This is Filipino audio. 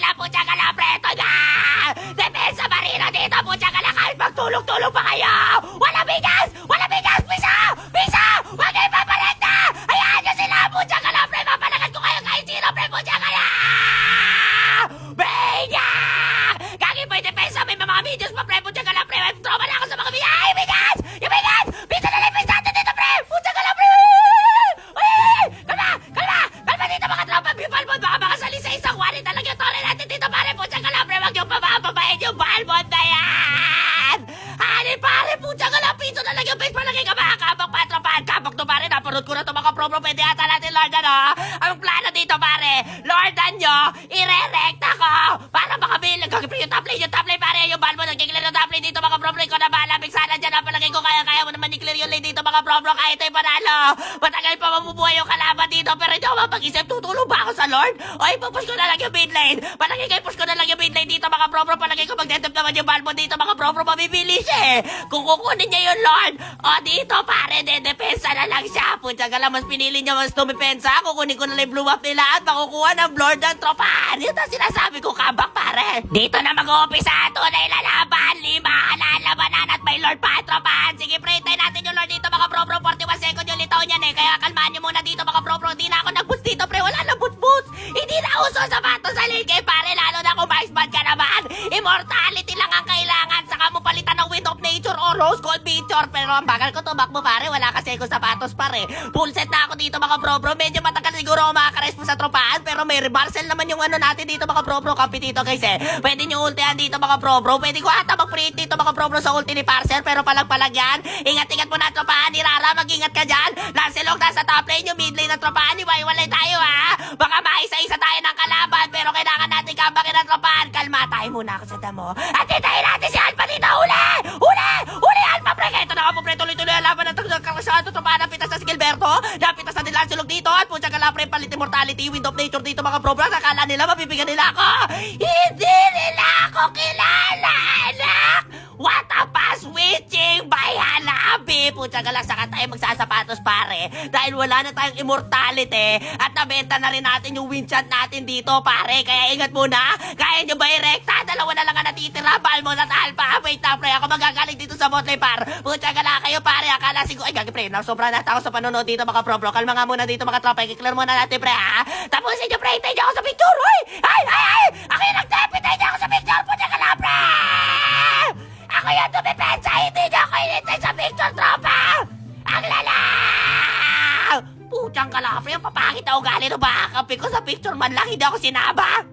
lang po siya kala, pre. Ito na! Depensa Marino dito po siya kala kahit magtulog-tulog pa kayo! Wala bigas! Wala bigas! Bisa! Bisa! Huwag kayo papalenda! Hayaan nyo sila po siya kala, pre. Papalagan ko kayo kahit sino, pre po siya kala! Benya! Kagi po yung depensa. May mga videos pa, pre po siya kala, pre. May trauma na ako sa mga bigas! Ay, bigas! Yung bigas! Bisa na lang bisa natin dito, pre! Po siya kala, pre! Uy! Kalma! Kalma! Kalma dito mga tropa! Balbon! Baka makasali sa isang wari talaga yung tore natin dito, pare po siya kala, pre! Huwag yung pabababain yung balbon na yan! Hani, pare po siya kala! Piso na lang yung base palagay ka mga kabak patropahan! Kabak to, pare! Napanood ko na to mga pro-pro! Pwede ata natin, Lord, ano? Ang plano dito, pare! Lordan nyo! Ire-recta ko! Para makabilang! Gagipin yung top lane, pare! Yung balbon! Nagkiklear yung top lane dito, mga pro-pro! Ikaw na malamig sana dyan! Napalagay ko kaya mo naman i-clear yung lane dito, mga pro-pro! Kahit tayo panalo! Matagal pa mabubuhay yung kalaban dito! Pero hindi ako mapag-isip! Tutulong ba ako sa Lord? O ipupush ko na lang yung mid lane! Palagay kayo, push ko na lang yung mid lane dito, mga pro-pro! Palagay ko mag-detect naman yung balbon dito, mga pro-pro! Mabibili siya eh! Kung kukunin niya yung Lord! O dito, pare! Depensa na lang siya! Puntya ka lang, mas pinili niya mas tumipensa! Kukunin ko na lang yung blue buff nila at makukuha ng Lord ng tropahan! Yun ang sinasabi ko, kabak, pare! Dito na mag-uumpisa! Tunay lalaban! 5 lalabanan at may Lord pa, tropahan! Sige, pray tayo natin yung Lord dito, mga pro-pro! 41 second yung litaw niyan eh! Kaya kalmaan niyo muna dito, mga pro-pro! Hindi na ako nag-boost dito, pre! Wala na boost! Hindi na uso sapatos sa lane kay pare! Lalo na kung vice band ka naman! Immortality lang ang kailangan! Saka mo palitan ng Wind of Nature o Rose Gold Picture! Pero ang bagal ko tumakbo, pare! Wala kasi ako sapatos, pare! Full set na ako dito, mga pro-pro! Medyo matagal siguro ako makakarespo sa tropahan, pero may reversal naman yung ano natin dito, mga pro-pro! Kampi dito, guys eh! Pwede nyo ultihan dito, mga pro-pro! Pwede ko ata mag-create dito, mga pro-pro, sa ulti ni Parcel, pero palag-palag yan! Ingat-ingat mo na, tropahan! Irara, mag-ingat ka dyan! Lancelot nasa top lane, yung mid lane ng tropahan! Iwalay tayo, ha! Baka maisa-isa tayo ng kalaban, pero kailangan natin kabakin ng tropahan! Kalma tayo muna ako sa damo! At hintayin natin si Alpha dito! Huli! Huli! Huli, Alpha, pre! Ito na ako, pre! Tuloy-tuloy ang laban ng kakasaan! Tropahan, napitas na si Gilberto! Napitas na din Lancelot dito! At puntya ka lang, pre! Palit immortality! Wind of Nature dito, mga pro-pro! Nakala nila, mabibigyan nila ako! Hindi nila ako kilala, anak! What a pa-switching by Hanabi! Puntya ka lang, saka tayo magsasapatos, pare! Dahil wala na tayong immortality at nabenta na rin natin yung winchant natin dito, pare! Kaya ingat muna! Kaya nyo ba i-recta? Dalawa na lang ang natitira! Balmon at Alpha! Wait na, pre! Ako magagaling dito sa botlane, par! Puntya ka lang kayo, pare! Akala siguro... Ay, gagi, pre! Sobra na ako sa panonood dito, mga pro-pro! Kalma nga muna dito, mga tropa! I-clear muna natin, pre, ha? Tapusin nyo, pre! Hintay nyo ako sa picture! Uy! Ay! Ay! Ay! Ako yung nag-tap! Hintay nyo ako sa picture! Puntya ka lang, pre! Ako yung tumipensa! Hindi nyo ako inintay sa picture, tropa! Ang lala! Putyang ka lang, pre! Ang papangit na ugali no ba? Kampi ko sa picture man lang, hindi ako sinaba!